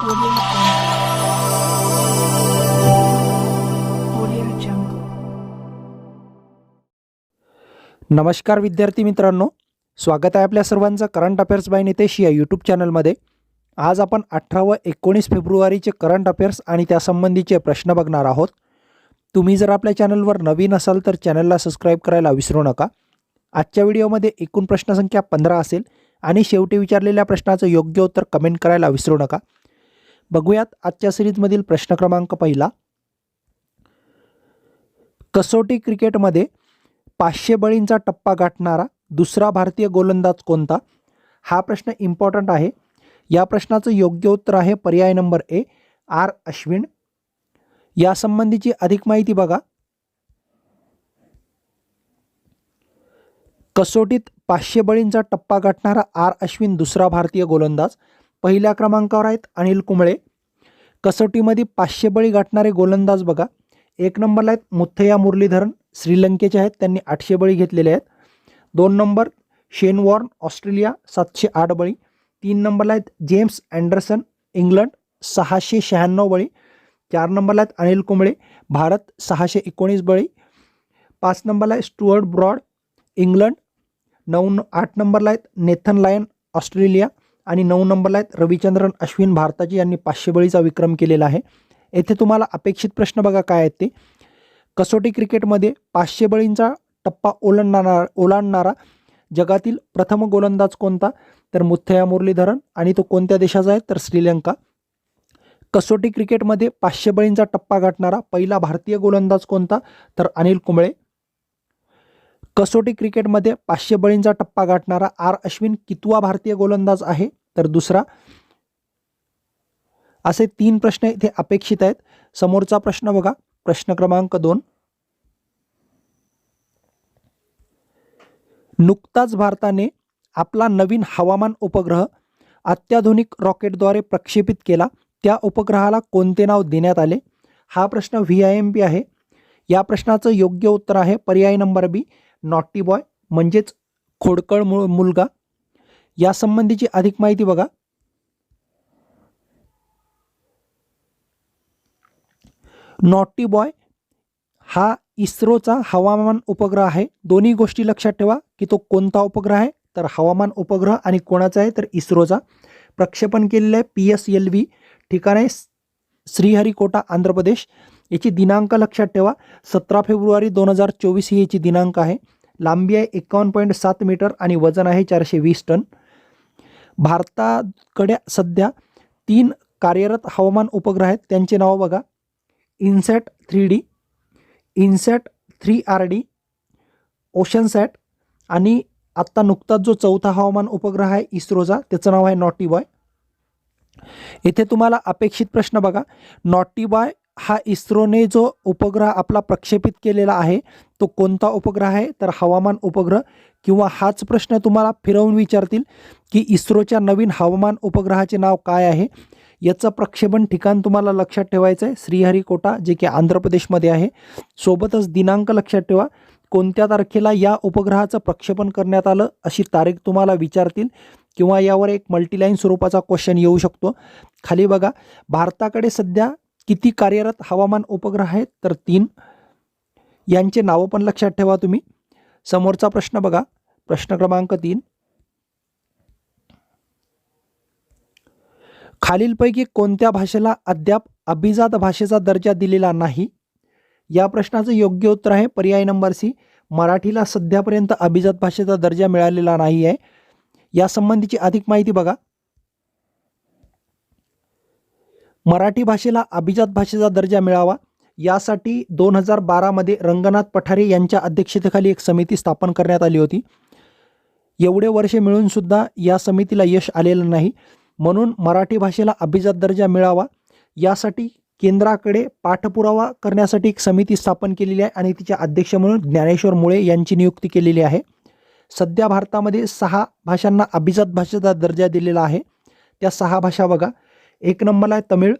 Audio Jungle. नमस्कार विद्यार्थी मित्रांनो, स्वागत आहे आपल्या सर्वांचं करंट अफेअर्स बाय नितेश या यूट्यूब चॅनलमध्ये। आज आपण 18 व 19 फेब्रुवारीचे करंट अफेअर्स आणि त्यासंबंधीचे प्रश्न बघणार आहोत। तुम्ही जर आपल्या चॅनलवर नवीन असाल तर चॅनलला सबस्क्राइब करायला विसरू नका। आजच्या व्हिडिओमध्ये एकूण प्रश्नसंख्या 15 असेल आणि शेवटी विचारलेल्या प्रश्नाचं योग्य उत्तर कमेंट करायला विसरू नका। बघूयात आजच्या सिरीजमधील प्रश्न क्रमांक पहिला। कसोटी क्रिकेटमध्ये 500 बळींचा टप्पा गाठणारा दुसरा भारतीय गोलंदाज कोणता? हा प्रश्न इम्पॉर्टंट आहे। या प्रश्नाचं योग्य उत्तर आहे पर्याय नंबर ए, आर अश्विन। या संबंधीची अधिक माहिती बघा। कसोटीत 500 बळींचा टप्पा गाठणारा आर अश्विन दुसरा भारतीय गोलंदाज। पहिल्या क्रमांकावर आहेत अनिल कुंबळे। कसोटीमध्ये 500 बळी गाठणारे गोलंदाज बघा। 1 नंबरला आहेत मुथय्या मुरलीधरन, श्रीलंकेचे आहेत, त्यांनी 800 बळी घेतलेले आहेत। 2 नंबर शेन वॉर्न, ऑस्ट्रेलिया, 708 बळी। 3 नंबरला आहेत जेम्स अँडरसन, इंग्लंड, 696 बळी। 4 नंबरला आहेत अनिल कुंबळे, भारत, 619 बळी। 5 नंबरला आहे स्टुअर्ट ब्रॉड, इंग्लंड। 8 नंबरला आहेत नेथन लायन, ऑस्ट्रेलिया आणि 9 नंबरला आहेत रविचंद्रन अश्विन, भारताची, यांनी 500 बळीचा विक्रम केलेला आहे। येथे तुम्हाला अपेक्षित प्रश्न बघा काय आहेत ते। कसोटी क्रिकेटमध्ये 500 बळींचा टप्पा ओलांडणारा जगातील प्रथम गोलंदाज कोणता? तर मुथय्या मुरलीधरन, आणि तो कोणत्या देशाचा आहे? तर श्रीलंका। कसोटी क्रिकेटमध्ये 500 बळींचा टप्पा गाठणारा पहिला भारतीय गोलंदाज कोणता? तर अनिल कुंबळे। कसोटी क्रिकेटमध्ये 500 बळींचा टप्पा गाठणारा आर अश्विन कितवा भारतीय गोलंदाज आहे? तर दुसरा। असे 3 प्रश्न इथे अपेक्षित आहेत। समोरचा प्रश्न बघा, प्रश्न क्रमांक 2। नुकताच भारताने आपला नवीन हवामान उपग्रह अत्याधुनिक रॉकेटद्वारे प्रक्षेपित केला, त्या उपग्रहाला कोणते नाव देण्यात आले? हा प्रश्न VIMP आहे। या प्रश्नाचं योग्य उत्तर आहे पर्याय नंबर बी, नॉटी बॉय, म्हणजेच खोडकर मुलगा। या संबंधीची अधिक माहिती बघा। नॉटी बॉय हा इस्रोचा हवामान उपग्रह आहे। दोन्ही गोष्टी लक्षात ठेवा की तो कोणता उपग्रह आहे? तर हवामान उपग्रह, आणि कोणाचा आहे? तर इस्रोचा। प्रक्षेपण केलेलं आहे PSLV, ठिकाण आहे श्रीहरिकोटा, आंध्र प्रदेश। याची दिनांक लक्षात ठेवा, 17 फेब्रुवारी 2024 ही याची दिनांक आहे। लांबी आहे 51.7 मीटर आणि वजन आहे 420 टन। भारताकडे सध्या 3 कार्यरत हवामान उपग्रह आहेत, त्यांचे नाव बघा। INSAT 3D, INSAT 3RD, Oceansat, आणि आत्ता नुकताच जो चौथा हवामान उपग्रह आहे इस्रोचा, त्याचं नाव आहे नॉटी बॉय। येथे तुम्हाला अपेक्षित प्रश्न बघा। नॉटी बॉय हा इस्रोने जो उपग्रह आपला प्रक्षेपित केलेला आहे तो कोणता उपग्रह आहे? तर हवामान उपग्रह। किंवा हाच प्रश्न तुम्हाला फिरवून विचारतील की इस्रोच्या नवीन हवामान उपग्रहाचे नाव काय आहे? याचं प्रक्षेपण ठिकाण तुम्हाला लक्षात ठेवायचं आहे, श्रीहरिकोटा, जे की आंध्र प्रदेशमध्ये आहे। सोबतच दिनांक लक्षात ठेवा, कोणत्या तारखेला या उपग्रहाचं प्रक्षेपण करण्यात आलं अशी तारीख तुम्हाला विचारतील, किंवा यावर एक मल्टीलाईन स्वरूपाचा क्वेश्चन येऊ शकतो। खाली बघा, भारताकडे सध्या किती कार्यरत हवामान उपग्रह आहेत? तर 3। यांचे नावं पण लक्षात ठेवा तुम्ही। समोरचा प्रश्न बघा, प्रश्न क्रमांक 3। खालीलपैकी कोणत्या भाषेला अद्याप अभिजात भाषेचा दर्जा दिलेला नाही? या प्रश्नाचं योग्य उत्तर आहे पर्याय नंबर सी, मराठीला सध्यापर्यंत अभिजात भाषेचा दर्जा मिळालेला नाही आहे। या संबंधीची अधिक माहिती बघा। मराठी भाषेला अभिजात भाषेचा दर्जा मिळावा यासाठी 2012 मध्ये रंगनाथ पठारे यांच्या अध्यक्षतेखाली एक समिती स्थापन करण्यात आली होती। एवढे वर्षे मिळून सुद्धा या समितीला यश आलेलं नाही, म्हणून मराठी भाषेला अभिजात दर्जा मिळावा यासाठी केंद्राकडे पाठपुरावा करण्यासाठी एक समिती स्थापन केलेली आहे, आणि तिचे अध्यक्ष म्हणून ज्ञानेश्वर मुळे यांची नियुक्ती केलेली आहे। सध्या भारतामध्ये 6 भाषांना अभिजात भाषेचा दर्जा दिलेला आहे। त्या 6 भाषा बघा। 1 नंबरला आहे Tamil,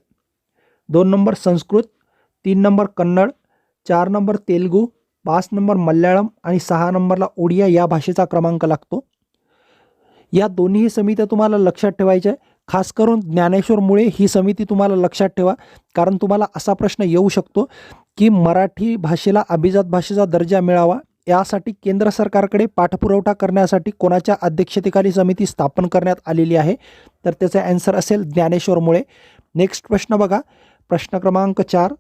2 number Sanskrit, 3 number Kannada, 4 number Telugu, 5 number Malayalam आणि 6 नंबरला ओडिया या भाषेचा क्रमांक लागतो। या दोन्ही समित्या तुम्हाला लक्षात ठेवायच्या आहे। खास करून ज्ञानेश्वर मुळे ही समिती तुम्हाला लक्षात ठेवा, कारण तुम्हाला असा प्रश्न येऊ शकतो की मराठी भाषेला अभिजात भाषेचा दर्जा मिळावा यासाठी केंद्र सरकारकडे पाठपुरावा करण्यासाठी कोणाच्या अध्यक्षतेखाली समिती स्थापन करण्यात आलेली आहे, तर त्याचा आन्सर असेल ज्ञानेश्वर मुळे. नेक्स्ट प्रश्न बघा, प्रश्न क्रमांक 4.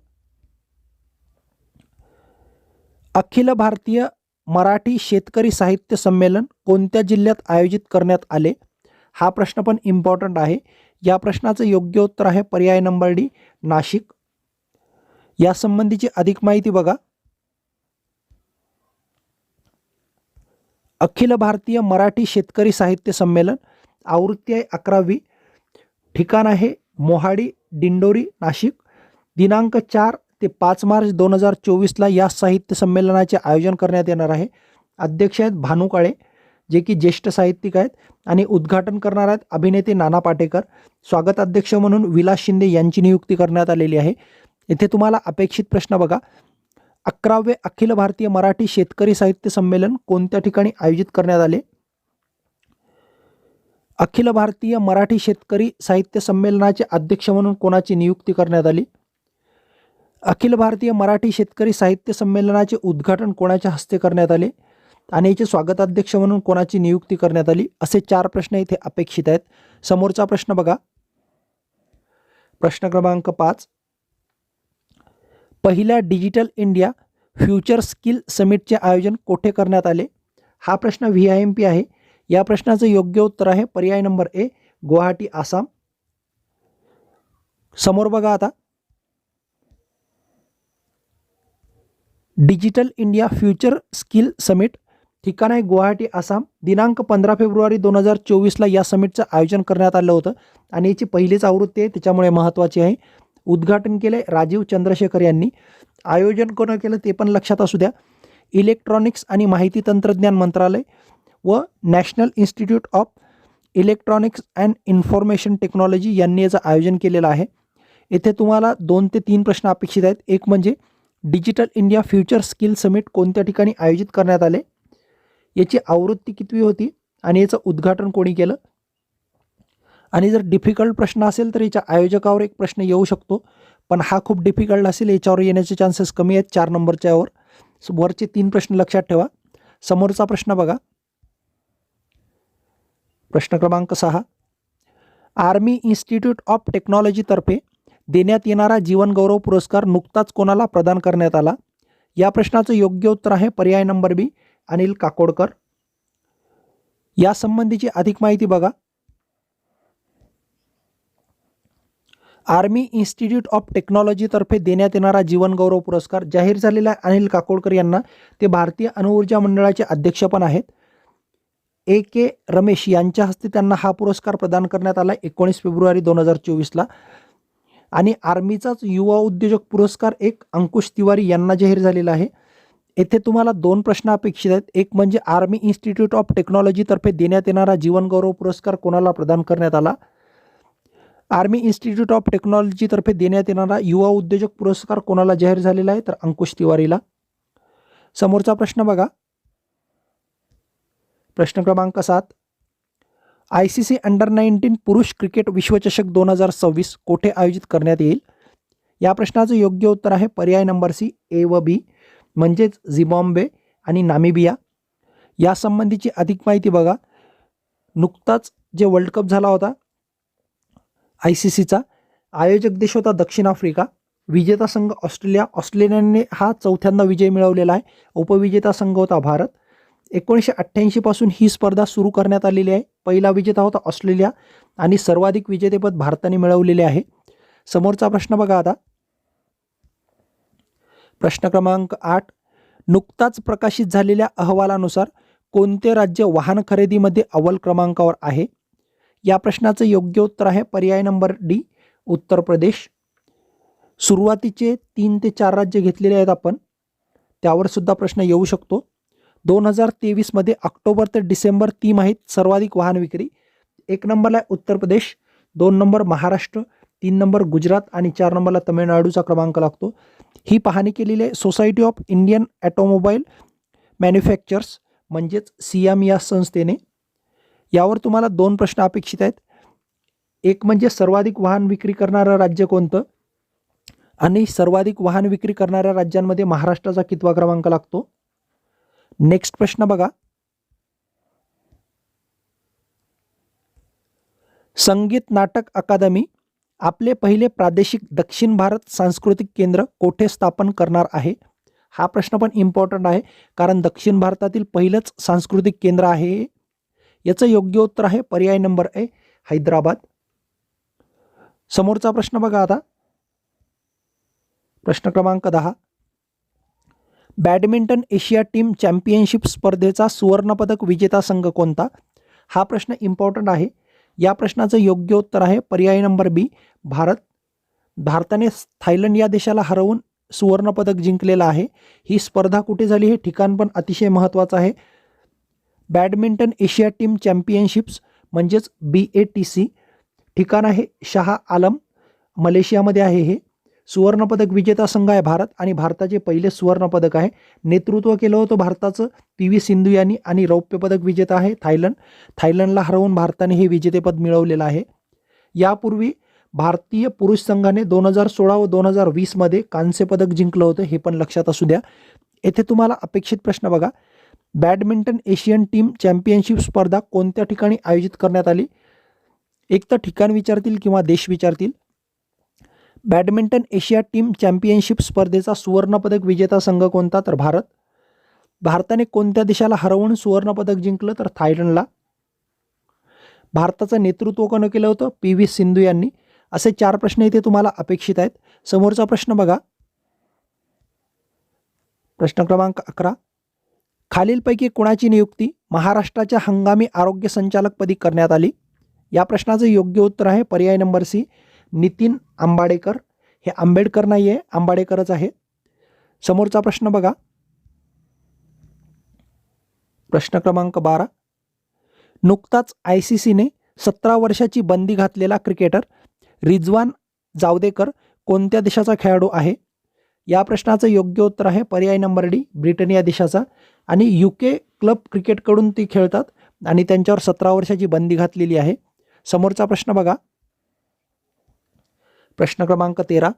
अखिल भारतीय मराठी शेतकरी साहित्य संमेलन कोणत्या जिल्ह्यात आयोजित करण्यात आले? हा प्रश्न पण इम्पॉर्टंट आहे. या प्रश्नाचं योग्य उत्तर आहे पर्याय नंबर डी, नाशिक. यासंबंधीची अधिक माहिती बघा. अखिल भारतीय मराठी शेतकरी साहित्य संमेलन, आवृत्ती आहे 11वी, ठिकाण आहे मोहाडी, दिंडोरी, नाशिक. दिनांक 4 ते 5 मार्च 2024ला या साहित्य संमेलनाचे आयोजन करण्यात येणार आहे. अध्यक्ष आहेत भानू काळे, जे की ज्येष्ठ साहित्यिक आहेत, आणि उद्घाटन करणार आहेत अभिनेते नाना पाटेकर. स्वागत अध्यक्ष म्हणून विलास शिंदे यांची नियुक्ती करण्यात आलेली आहे. इथे तुम्हाला अपेक्षित प्रश्न बघा, 11वे अखिल भारतीय मराठी शेतकरी साहित्य संमेलन कोणत्या ठिकाणी आयोजित करण्यात आले? अखिल भारतीय मराठी शेतकरी साहित्य संमेलनाचे अध्यक्ष म्हणून कोणाची नियुक्ती करण्यात आली? अखिल भारतीय मराठी शेतकरी साहित्य संमेलनाचे उद्घाटन कोणाच्या हस्ते करण्यात आले? आणि याचे स्वागताध्यक्ष म्हणून कोणाची नियुक्ती करण्यात आली? असे 4 प्रश्न इथे अपेक्षित आहेत. समोरचा प्रश्न बघा, प्रश्न क्रमांक 5. पहिल्या डिजिटल इंडिया फ्युचर स्किल समिटचे आयोजन कोठे करण्यात आले? हा प्रश्न VIMP आहे. या प्रश्नाचं योग्य उत्तर आहे पर्याय नंबर ए, गुवाहाटी, आसाम. समोर बघा आता, digital India future skill summit, ठिकाण आहे गुवाहाटी, आसाम. दिनांक 15 फेब्रुवारी 2024ला या समिटचं आयोजन करण्यात आलं होतं आणि याची पहिलीच आवृत्ती आहे, त्याच्यामुळे महत्त्वाची आहे. उद्घाटन केले राजीव चंद्रशेखर यांनी. आयोजन कोण केलं ते पण लक्षात असू द्या. इलेक्ट्रॉनिक्स आणि माहिती तंत्रज्ञान मंत्रालय व national institute of electronics and information technology यांनी याचं आयोजन केलेलं आहे. येथे तुम्हाला 2 ते 3 प्रश्न अपेक्षित आहेत. एक म्हणजे digital India future skill summit कोणत्या ठिकाणी आयोजित करण्यात आले, याची आवृत्ती कितवी होती आणि याचं उद्घाटन कोणी केलं. आणि जर डिफिकल्ट प्रश्न असेल तर याच्या आयोजकावर एक प्रश्न येऊ शकतो, पण हा खूप डिफिकल्ट असेल, याच्यावर येण्याचे चान्सेस कमी आहेत 4 नंबरच्या यावर. वरचे 3 प्रश्न लक्षात ठेवा. समोरचा प्रश्न बघा, प्रश्न क्रमांक 6. आर्मी इन्स्टिट्यूट ऑफ टेक्नॉलॉजीतर्फे देण्यात येणारा जीवन गौरव पुरस्कार नुकताच कोणाला प्रदान करण्यात आला? या प्रश्नाचं योग्य उत्तर आहे पर्याय नंबर बी, अनिल काकोडकर. यासंबंधीची अधिक माहिती बघा. आर्मी इन्स्टिट्यूट ऑफ टेक्नॉलॉजीतर्फे देण्यात येणारा जीवन गौरव पुरस्कार जाहीर झालेला आहे अनिल काकोडकर यांना. ते भारतीय अणुऊर्जा मंडळाचे अध्यक्ष पण आहेत. AK रमेश यांच्या हस्ते त्यांना हा पुरस्कार प्रदान करण्यात आला 19 फेब्रुवारी 2024ला. आणि आर्मीचाच युवा उद्योजक पुरस्कार एक अंकुश तिवारी यांना जाहीर झालेला आहे. येथे तुम्हाला 2 प्रश्न अपेक्षित आहेत. एक म्हणजे आर्मी इन्स्टिट्यूट ऑफ टेक्नॉलॉजीतर्फे देण्यात येणारा जीवन गौरव पुरस्कार कोणाला प्रदान करण्यात आला? आर्मी इन्स्टिट्यूट ऑफ टेक्नॉलॉजीतर्फे देण्यात येणारा युवा उद्योजक पुरस्कार कोणाला जाहीर झालेला आहे, तर अंकुश तिवारीला. समोरचा प्रश्न बघा, प्रश्न क्रमांक 7. ICC अंडर-19 पुरुष क्रिकेट विश्वचषक 2026 कोठे आयोजित करण्यात येईल? या प्रश्नाचं योग्य उत्तर आहे पर्याय नंबर सी, ए व बी, म्हणजेच झिम्बाब्वे आणि नामिबिया. यासंबंधीची अधिक माहिती बघा. नुकताच जे वर्ल्ड कप झाला होता ICCचा, आयोजक देश होता दक्षिण आफ्रिका, विजेता संघ ऑस्ट्रेलिया. ऑस्ट्रेलियाने हा 4थ्यांदा विजय मिळवलेला आहे. उपविजेता संघ होता भारत. 1988 पासून ही स्पर्धा सुरू करण्यात आलेली आहे. पहिला विजेता होता ऑस्ट्रेलिया आणि सर्वाधिक विजेतेपद भारताने मिळवलेले आहे. समोरचा प्रश्न बघा आता, प्रश्न क्रमांक 8. नुकताच प्रकाशित झालेल्या अहवालानुसार कोणते राज्य वाहन खरेदीमध्ये अव्वल क्रमांकावर आहे? या प्रश्नाचं योग्य उत्तर आहे पर्याय नंबर डी, उत्तर प्रदेश. सुरुवातीचे 3 ते 4 राज्य घेतलेले आहेत आपण, त्यावर सुद्धा प्रश्न येऊ शकतो. 2023मध्ये ऑक्टोबर ते डिसेंबर 3 आहेत सर्वाधिक वाहन विक्री. 1 नंबरला उत्तर प्रदेश, 2 नंबर महाराष्ट्र, 3 नंबर गुजरात आणि 4 नंबरला तमिळनाडूचा क्रमांक लागतो. ही पाहणी केलेली आहे society of Indian automobile manufacturers म्हणजेच SIAM या संस्थेने. यावर तुम्हाला 2 प्रश्न अपेक्षित आहेत. एक म्हणजे सर्वाधिक वाहन विक्री करणारं राज्य कोणतं, आणि सर्वाधिक वाहन विक्री करणाऱ्या राज्यांमध्ये महाराष्ट्राचा कितवा क्रमांक लागतो. नेक्स्ट प्रश्न बघा. संगीत नाटक अकादमी आपले पहिले प्रादेशिक दक्षिण भारत सांस्कृतिक केंद्र कोठे स्थापन करणार आहे. हा प्रश्न पण इम्पॉर्टंट आहे, कारण दक्षिण भारतातील पहिलंच सांस्कृतिक केंद्र आहे. याचं योग्य उत्तर आहे पर्याय नंबर ए, हैदराबाद. समोरचा प्रश्न बघा आता. प्रश्न क्रमांक 10. बॅडमिंटन एशिया टीम चॅम्पियनशिप स्पर्धेचा सुवर्णपदक विजेता संघ कोणता. हा प्रश्न इम्पॉर्टंट आहे. या प्रश्नाचं योग्य उत्तर आहे पर्याय नंबर बी, भारत. भारताने थायलंड या देशाला हरवून सुवर्णपदक जिंकलेलं आहे. ही स्पर्धा कुठे झाली हे ठिकाण पण अतिशय महत्त्वाचं आहे. बॅडमिंटन एशिया टीम चॅम्पियनशिप्स म्हणजेच BATC. ठिकाण आहे शाह आलम, मलेशियामध्ये आहे हे. सुवर्णपदक विजेता संघ आहे भारत, आणि भारताचे पहिले सुवर्णपदक आहे. नेतृत्व केलं होतं भारताचं PV सिंधू यांनी, आणि रौप्य पदक विजेता आहे थायलंडला हरवून भारताने हे विजेतेपद मिळवलेलं आहे. यापूर्वी भारतीय पुरुष संघाने 2016 व 2020 मध्ये कांस्य पदक जिंकलं होतं, हे पण लक्षात असू द्या. येथे तुम्हाला अपेक्षित प्रश्न बघा. बॅडमिंटन एशियन टीम चॅम्पियनशिप स्पर्धा कोणत्या ठिकाणी आयोजित करण्यात आली. एक तर ठिकाण विचारतील किंवा देश विचारतील. बॅडमिंटन एशिया टीम चॅम्पियनशिप स्पर्धेचा सुवर्णपदक विजेता संघ कोणता, तर भारत. भारताने कोणत्या देशाला हरवून सुवर्णपदक जिंकलं, तर थायलंडला. भारताचं नेतृत्व कोण केलं होतं, PV सिंधू यांनी. असे 4 प्रश्न इथे तुम्हाला अपेक्षित आहेत. समोरचा प्रश्न बघा. प्रश्न क्रमांक 11. खालीलपैकी कुणाची नियुक्ती महाराष्ट्राच्या हंगामी आरोग्य संचालकपदी करण्यात आली. या प्रश्नाचं योग्य उत्तर आहे पर्याय नंबर सी, नितीन आंबाडेकर. हे आंबेडकर नाही आहे, आंबाडेकरच आहे. समोरचा प्रश्न बघा. प्रश्न क्रमांक 12. नुकताच ICCने 17 वर्षाची बंदी घातलेला क्रिकेटर रिजवान जावदेकर कोणत्या देशाचा खेळाडू आहे. या प्रश्नाचं योग्य उत्तर आहे पर्याय नंबर डी, ब्रिटन या देशाचा. आणि UK क्लब क्रिकेटकडून ते खेळतात, आणि त्यांच्यावर 17 वर्षाची बंदी घातलेली आहे. समोरचा प्रश्न बघा. प्रश्न क्रमांक 13.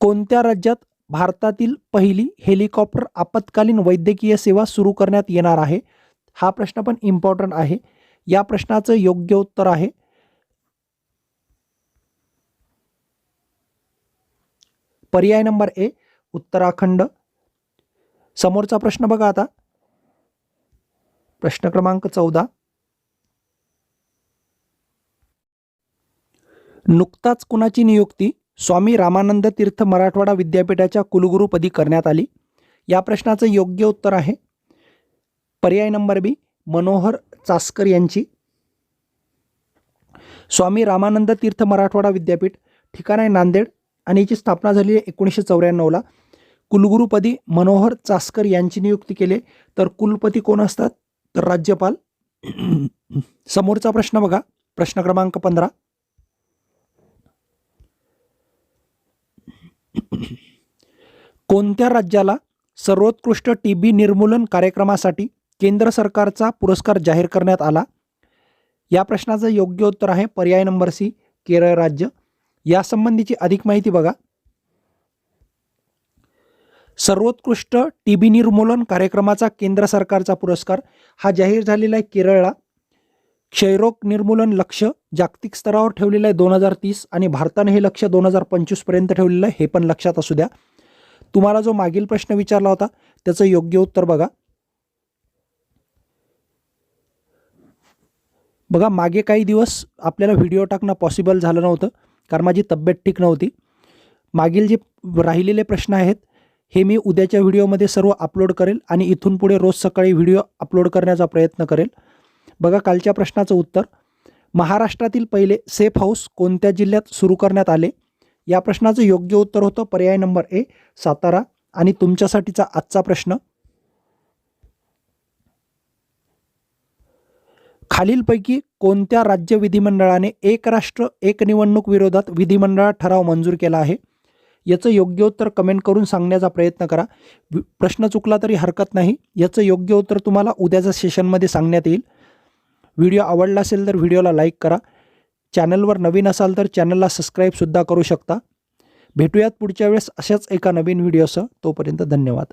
कोणत्या राज्यात भारतातील पहिली हेलिकॉप्टर आपत्कालीन वैद्यकीय सेवा सुरू करण्यात येणार आहे. हा प्रश्न पण इम्पॉर्टंट आहे. या प्रश्नाचं योग्य उत्तर आहे पर्याय नंबर ए, उत्तराखंड. समोरचा प्रश्न बघा आता. प्रश्न क्रमांक 14. नुकताच कुणाची नियुक्ती स्वामी रामानंद तीर्थ मराठवाडा विद्यापीठाच्या कुलगुरूपदी करण्यात आली. या प्रश्नाचं योग्य उत्तर आहे पर्याय नंबर बी, मनोहर चास्कर यांची. स्वामी रामानंद तीर्थ मराठवाडा विद्यापीठ, ठिकाण आहे नांदेड, आणि याची स्थापना झाली आहे 1994ला. कुलगुरूपदी मनोहर चास्कर यांची नियुक्ती केली. तर कुलपती कोण असतात, तर राज्यपाल. समोरचा प्रश्न बघा. प्रश्न क्रमांक 15. कोणत्या राज्याला सर्वोत्कृष्ट TB निर्मूलन कार्यक्रमासाठी केंद्र सरकारचा पुरस्कार जाहीर करण्यात आला. या प्रश्नाचं योग्य उत्तर आहे पर्याय नंबर सी, केरळ राज्य. यासंबंधीची अधिक माहिती बघा. सर्वोत्कृष्ट TB निर्मूलन कार्यक्रमाचा केंद्र सरकारचा पुरस्कार हा जाहीर झालेला आहे केरळला. क्षयरोग निर्मूलन लक्ष जागतिक स्तरावर ठेवलेलं आहे 2030, आणि भारताने हे लक्ष 2025 पर्यंत ठेवलेलं आहे, हे पण लक्षात असू द्या. तुम्हाला जो मागील प्रश्न विचारला होता त्याचं योग्य उत्तर बघा. मागे काही दिवस आपल्याला व्हिडिओ टाकणं पॉसिबल झालं नव्हतं, कारण माझी तब्येत ठीक नव्हती. मागील जे राहिलेले प्रश्न आहेत हे मी उद्याच्या व्हिडिओमध्ये सर्व अपलोड करेल, आणि इथून पुढे रोज सकाळी व्हिडिओ अपलोड करण्याचा प्रयत्न करेल. बघा, कालच्या प्रश्नाचं उत्तर. महाराष्ट्रातील पहिले सेफ हाऊस कोणत्या जिल्ह्यात सुरू करण्यात आले. या प्रश्नाचं योग्य उत्तर होतं पर्याय नंबर ए, सातारा. आणि तुमच्यासाठीचा आजचा प्रश्न. खालीलपैकी कोणत्या राज्य विधिमंडळाने एक राष्ट्र एक निवडणूक विरोधात विधिमंडळात ठराव मंजूर केला आहे. याचं योग्य उत्तर कमेंट करून सांगण्याचा प्रयत्न करा. प्रश्न चुकला तरी हरकत नाही. याचं योग्य उत्तर तुम्हाला उद्याच्या सेशनमध्ये सांगण्यात येईल. व्हिडिओ आवडला असेल तर व्हिडिओला लाईक करा. चॅनलवर नवीन असाल तर चॅनलला सबस्क्राईबसुद्धा करू शकता. भेटूयात पुढच्या वेळेस अशाच एका नवीन व्हिडिओसह. तोपर्यंत धन्यवाद.